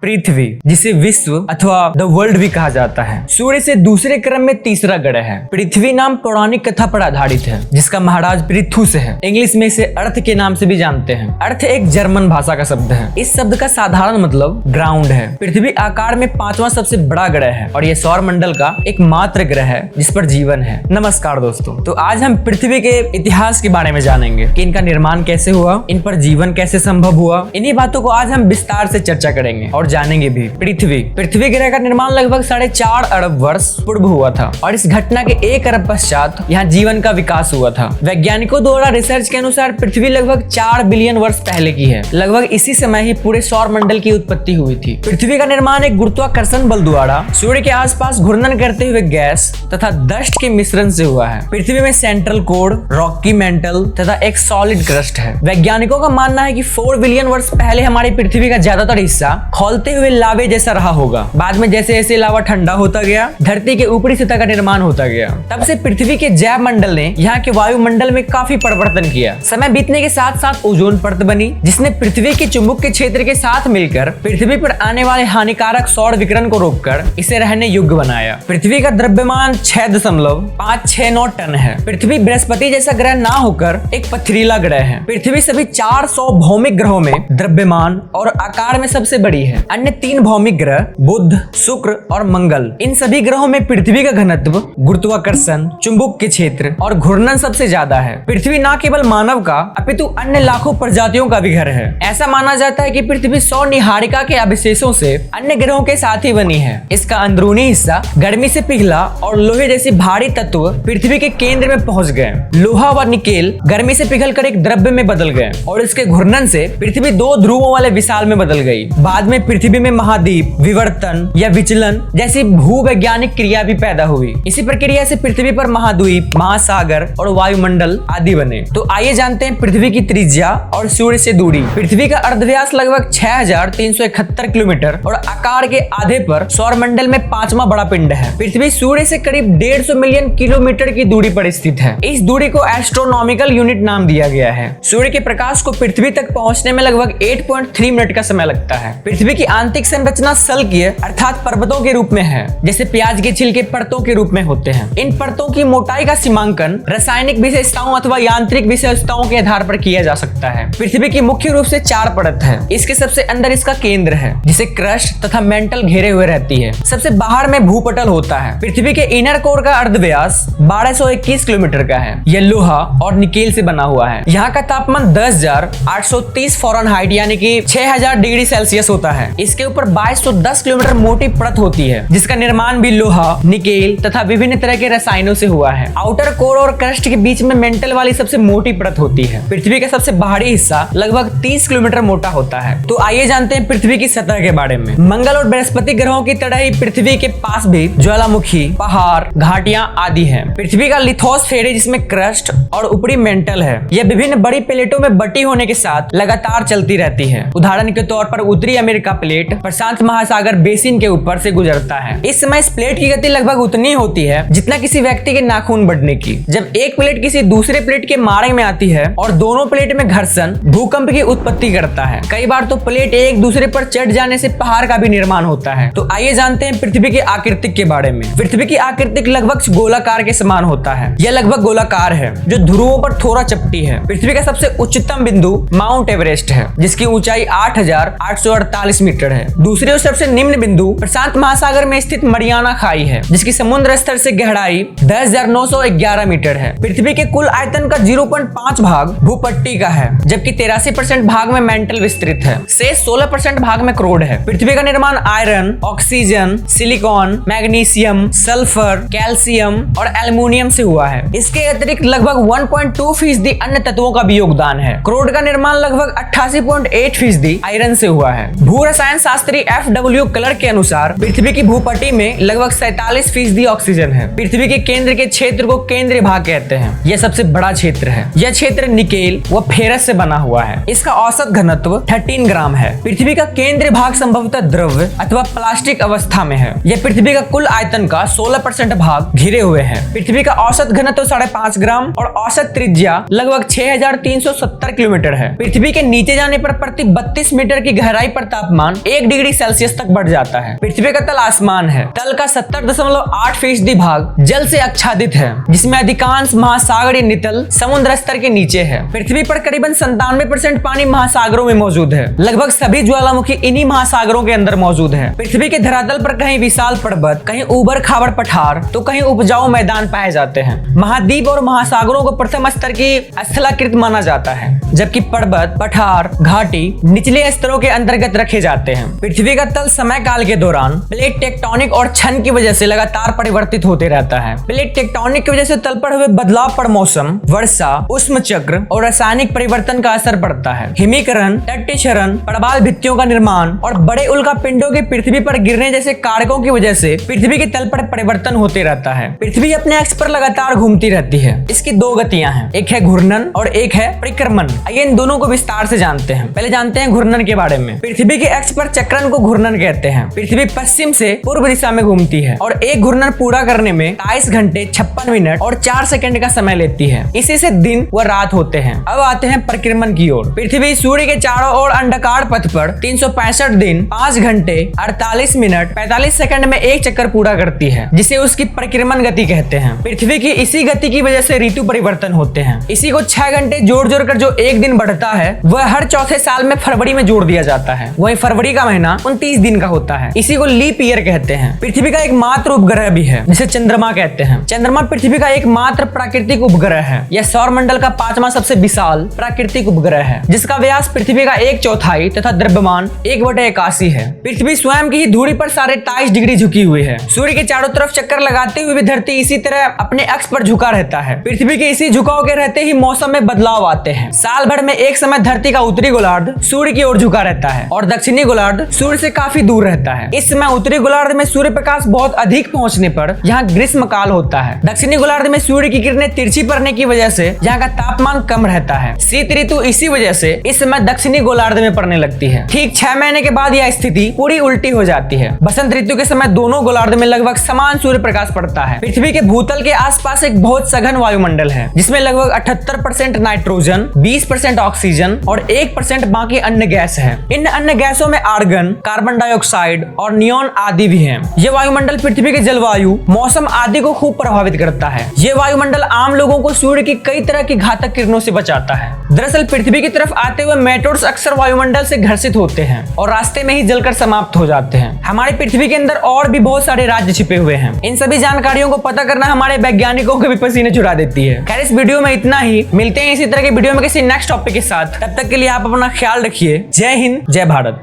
पृथ्वी, जिसे विश्व अथवा द वर्ल्ड भी कहा जाता है, सूर्य से दूसरे क्रम में तीसरा ग्रह है। पृथ्वी नाम पौराणिक कथा पर आधारित है, जिसका महाराज पृथु से है। इंग्लिश में इसे अर्थ के नाम से भी जानते हैं। अर्थ एक जर्मन भाषा का शब्द है। इस शब्द का साधारण मतलब ग्राउंड है। पृथ्वी आकार में पांचवा सबसे बड़ा ग्रह है और यह सौर मंडल का एकमात्र ग्रह है जिस पर जीवन है। नमस्कार दोस्तों, तो आज हम पृथ्वी के इतिहास के बारे में जानेंगे कि इनका निर्माण कैसे हुआ, इन पर जीवन कैसे संभव हुआ। इन्हीं बातों को आज हम विस्तार से चर्चा करेंगे और जानेंगे भी। पृथ्वी ग्रह का निर्माण लगभग 4.5 अरब वर्ष पूर्व हुआ था और इस घटना के 1 अरब पश्चात यहाँ जीवन का विकास हुआ था। वैज्ञानिकों द्वारा रिसर्च के अनुसार पृथ्वी लगभग 4 बिलियन वर्ष पहले की है। लगभग इसी समय ही पूरे सौर मंडल की उत्पत्ति हुई थी। पृथ्वी का निर्माण एक गुरुत्वाकर्षण बल द्वारा सूर्य के आसपास घूर्णन करते हुए गैस तथा डस्ट के मिश्रण से हुआ है। पृथ्वी में सेंट्रल कोर, रॉकी मेंटल तथा एक सॉलिड क्रस्ट है। वैज्ञानिकों का मानना है कि 4 बिलियन वर्ष पहले हमारी पृथ्वी का ज्यादातर हिस्सा खौलते हुए लावे जैसा रहा होगा। बाद में जैसे जैसे लावा ठंडा होता गया, धरती के ऊपरी सतह का निर्माण होता गया। तब से पृथ्वी के जैव मंडल ने यहाँ के वायुमंडल में काफी परिवर्तन किया। समय बीतने के साथ साथ ओजोन परत बनी, जिसने पृथ्वी के चुंबक के क्षेत्र के साथ मिलकर पृथ्वी पर आने वाले हानिकारक सौर विकिरण को रोककर इसे रहने योग्य बनाया। पृथ्वी का द्रव्यमान 6.569 टन है। पृथ्वी बृहस्पति जैसा ग्रह ना होकर एक पथरीला ग्रह है। पृथ्वी सभी 400 भौमिक ग्रहों में द्रव्यमान और आकार में सबसे बड़ी है। अन्य 3 भौमिक ग्रह बुध, शुक्र और मंगल, इन सभी ग्रहों में पृथ्वी का घनत्व, गुरुत्वाकर्षण, चुंबक के क्षेत्र और घूर्णन सबसे ज्यादा है। पृथ्वी न केवल मानव का अपितु अन्य लाखों प्रजातियों का भी घर है। ऐसा माना जाता है कि पृथ्वी सौर निहारिका के अवशेषों से अन्य ग्रहों के साथ ही बनी है। इसका अंदरूनी हिस्सा गर्मी से पिघला और लोहे जैसे भारी तत्व पृथ्वी के केंद्र में पहुंच गए। लोहा व निकेल गर्मी से पिघलकर एक द्रव्य में बदल गए और इसके घूर्णन से पृथ्वी 2 ध्रुवों वाले विशाल में बदल गई। बाद में पृथ्वी में महाद्वीप, विवर्तन या विचलन जैसी भूवैज्ञानिक क्रिया भी पैदा हुई। इसी प्रक्रिया से पृथ्वी पर महाद्वीप, महासागर और वायुमंडल आदि बने। तो आइए जानते हैं पृथ्वी की त्रिज्या और सूर्य से दूरी। पृथ्वी का अर्धव्यास लगभग 6371 किलोमीटर और आकार के आधे पर सौर मंडल में 5वां बड़ा पिंड है। पृथ्वी सूर्य से करीब 150 मिलियन किलोमीटर की दूरी पर स्थित है। इस दूरी को एस्ट्रोनॉमिकल यूनिट नाम दिया गया है। सूर्य के प्रकाश को पृथ्वी तक पहुंचने में लगभग 8.3 मिनट का समय लगता है। पृथ्वी की आंतरिक संरचना सल्कीय अर्थात पर्वतों के रूप में है, जैसे प्याज के छिलके परतों के रूप में होते हैं। इन परतों की मोटाई का सीमांकन रासायनिक विशेषताओं अथवा यांत्रिक विशेषताओं के आधार पर किया जा सकता है। पृथ्वी की मुख्य रूप से 4 परत है। इसके सबसे अंदर इसका केंद्र है, जिसे क्रस्ट तथा मेंटल घेरे हुए रहती है। सबसे बाहर में भूपटल होता है। पृथ्वी के इनर कोर का अर्धव्यास 1221 किलोमीटर का है। यह लोहा और निकेल से बना हुआ है। यहाँ का तापमान 10,830 फ़ारेनहाइट यानी कि 6000 डिग्री सेल्सियस होता है। इसके ऊपर 2210 किलोमीटर मोटी परत होती है, जिसका निर्माण भी लोहा, निकेल तथा विभिन्न तरह के रसायनों से हुआ है। आउटर कोर और क्रस्ट के बीच में मेंटल वाली सबसे मोटी परत होती है। पृथ्वी का सबसे बाहरी हिस्सा लगभग 30 किलोमीटर मोटा होता है। तो आइए जानते हैं पृथ्वी की सतह के बारे में। मंगल और बृहस्पति ग्रहों की तरह ही पृथ्वी के पास भी ज्वालामुखी, पहाड़, घाटियां आदि हैं। पृथ्वी का लिथोस्फेयर जिसमें क्रस्ट और ऊपरी मेंटल है, यह विभिन्न बड़ी प्लेटों में बटी होने के साथ लगातार चलती रहती है। उदाहरण के तौर पर उत्तरी अमेरिका प्लेट प्रशांत महासागर बेसिन के ऊपर से गुजरता है। इस समय इस प्लेट की गति लगभग उतनी होती है जितना किसी व्यक्ति के नाखून बढ़ने की। जब एक प्लेट किसी दूसरे प्लेट के मार्ग में आती है और दोनों प्लेट में घर्षण भूकंप की उत्पत्ति करता है। कई बार तो प्लेट एक दूसरे पर चढ़ जाने से पहाड़ का भी निर्माण होता है। तो आइए जानते हैं पृथ्वी की आकृति के बारे में। पृथ्वी की आकृति लगभग गोलाकार के समान होता है। यह लगभग गोलाकार है, जो ध्रुवों पर थोड़ा चपटी है। पृथ्वी का सबसे उच्चतम बिंदु माउंट एवरेस्ट है, जिसकी ऊंचाई 8,848 मीटर है। दूसरी और सबसे निम्न बिंदु प्रशांत महासागर में स्थित मरियाना खाई है, जिसकी समुद्र स्तर से गहराई 10,911 मीटर है। पृथ्वी के कुल आयतन का 0.5 भाग भूपट्टी का है, जबकि 83% भाग में मेंटल विस्तृत है। शेष 16% भाग में क्रोड है। पृथ्वी का निर्माण iron, oxygen, silicon, magnesium, sulphur, calcium और एल्युमिनियम से हुआ है। इसके अतिरिक्त लगभग 1.2% अन्य तत्वों का भी योगदान है। क्रोड का निर्माण लगभग 88.8% आयरन से हुआ है। भू रसायन शास्त्री FW कलर के अनुसार पृथ्वी की भूपट्टी में लगभग 47% ऑक्सीजन है। पृथ्वी के केंद्र के क्षेत्र को केंद्रीय भाग कहते हैं। यह सबसे बड़ा क्षेत्र है। यह क्षेत्र निकेल व फेरस से बना हुआ है। इसका औसत घनत्व 13 ग्राम है। पृथ्वी का केंद्रीय भाग संभवतः द्रव्य अथवा प्लास्टिक अवस्था में है। यह पृथ्वी का कुल आयतन का 16% भाग घिरे हुए है। पृथ्वी का औसत घनत्व 5.5 ग्राम और औसत त्रिज्या लगभग 6370 किलोमीटर है। पृथ्वी के नीचे जाने पर प्रति 32 मीटर की गहराई पर तापमान 1 डिग्री सेल्सियस तक बढ़ जाता है। पृथ्वी का तल आसमान है। तल का 70.8% भाग जल से आच्छादित है, जिसमें अधिकांश महासागरीय नितल समुद्र स्तर के नीचे है। पृथ्वी पर करीबन 97% पानी महासागरों में मौजूद है। लगभग सभी ज्वालामुखी इन्हीं महासागरों के अंदर मौजूद है। पृथ्वी के धरातल पर कहीं विशाल पर्वत, कहीं उबड़ खाबड़ पठार तो कहीं उपजाऊ मैदान पाए जाते हैं। महाद्वीप और महासागरों को प्रथम स्तर की स्थलाकृत माना जाता है, जबकि पर्वत, पठार, घाटी निचले स्तरों के अंतर्गत रखे जाते हैं। पृथ्वी का तल समय काल के दौरान प्लेट टेक्टोनिक और क्षण की वजह से लगातार परिवर्तित होते रहता है। प्लेट टेक्टोनिक की वजह से तल पर हुए बदलाव पर मौसम, वर्षा, उष्म चक्र और रासायनिक परिवर्तन का असर पड़ता है। हिमीकरण, तटीकरण, प्रवाल भित्तियों का निर्माण और बड़े उल्का पिंडों के पृथ्वी पर गिरने जैसे कारकों की वजह से पृथ्वी के तल पर परिवर्तन होते रहता है। पृथ्वी अपने अक्ष पर लगातार घूमती रहती है। इसकी दो गतियां हैं, एक है घूर्णन और एक है परिक्रमण। आइए इन दोनों को विस्तार से जानते हैं। पहले जानते हैं घूर्णन के बारे में। पृथ्वी के अक्ष पर चक्रण को घूर्णन कहते हैं। पृथ्वी पश्चिम से पूर्व दिशा में घूमती है और एक घूर्णन पूरा करने में 23 घंटे 56 मिनट और 4 सेकंड का समय लेती है। इसी से दिन व रात होते हैं। अब आते हैं परिक्रमण की ओर। पृथ्वी सूर्य के चारों ओर अंडाकार पथ पर 365 दिन 5 घंटे 48 मिनट 45 सेकंड में एक चक्कर पूरा करती है, जिसे उसकी परिक्रमण गति कहते हैं। पृथ्वी की इसी गति की वजह से ऋतु परिवर्तन होते हैं। इसी को 6 घंटे जोड़ जोड़ कर जो एक दिन बढ़ता है वह हर चौथे साल में फरवरी में जोड़ दिया जाता है। वही फरवरी का महीना 29 दिन का होता है। इसी को लीप ईयर कहते हैं। पृथ्वी का एकमात्र उपग्रह भी है, जिसे चंद्रमा कहते हैं। चंद्रमा पृथ्वी का एकमात्र प्राकृतिक उपग्रह है। यह सौर मंडल का 5वां सबसे विशाल प्राकृतिक उपग्रह है, जिसका व्यास पृथ्वी का 1/4 तथा द्रव्यमान 1/81 है। पृथ्वी स्वयं की ही धुरी पर 23.5 डिग्री झुकी हुई है। सूर्य के चारों तरफ चक्कर लगाते हुए भी धरती इसी तरह अपने अक्ष पर झुका रहता है। पृथ्वी के इसी झुकाव के रहते ही मौसम में बदलाव आते हैं। साल भर में एक समय धरती का उत्तरी गोलार्ध सूर्य की ओर झुका रहता है और दक्षिणी गोलार्ध सूर्य से काफी दूर रहता है। इस समय उत्तरी गोलार्ध में सूर्य प्रकाश बहुत अधिक पहुंचने पर यहाँ ग्रीष्म काल होता है। दक्षिणी गोलार्ध में सूर्य की किरणें तिरछी पड़ने की वजह से यहाँ का तापमान कम रहता है। शीत ऋतु इसी वजह से इस समय दक्षिणी गोलार्ध में पड़ने लगती है। ठीक 6 महीने के बाद यह स्थिति पूरी उल्टी हो जाती है। बसंत ऋतु के समय दोनों गोलार्ध में लगभग समान सूर्य प्रकाश पड़ता है। पृथ्वी के भूतल के आसपास एक बहुत सघन वायुमंडल है, जिसमें लगभग 78% नाइट्रोजन, 20% ऑक्सीजन और 1% बाकी अन्य गैस है। इन अन्य गैसों में आर्गन, कार्बन डाइऑक्साइड और नियोन आदि भी है। ये वायुमंडल पृथ्वी के जलवायु, मौसम आदि को खूब प्रभावित करता है। ये वायुमंडल आम लोगों को सूर्य की कई तरह की घातक किरणों से बचाता है। दरअसल पृथ्वी की तरफ आते हुए मेटोर्स अक्सर वायुमंडल से घर्षित होते हैं और रास्ते में ही जलकर समाप्त हो जाते हैं। हमारी पृथ्वी के अंदर और भी बहुत सारे राज्य छिपे हुए हैं। इन सभी जानकारियों को पता करना हमारे वैज्ञानिकों के भी पसीने छुड़ा देती है। खैर, इस वीडियो में इतना ही। मिलते हैं इसी तरह के वीडियो में किसी नेक्स्ट टॉपिक के साथ। तब तक के लिए आप अपना ख्याल रखिए। जय हिंद, जय भारत।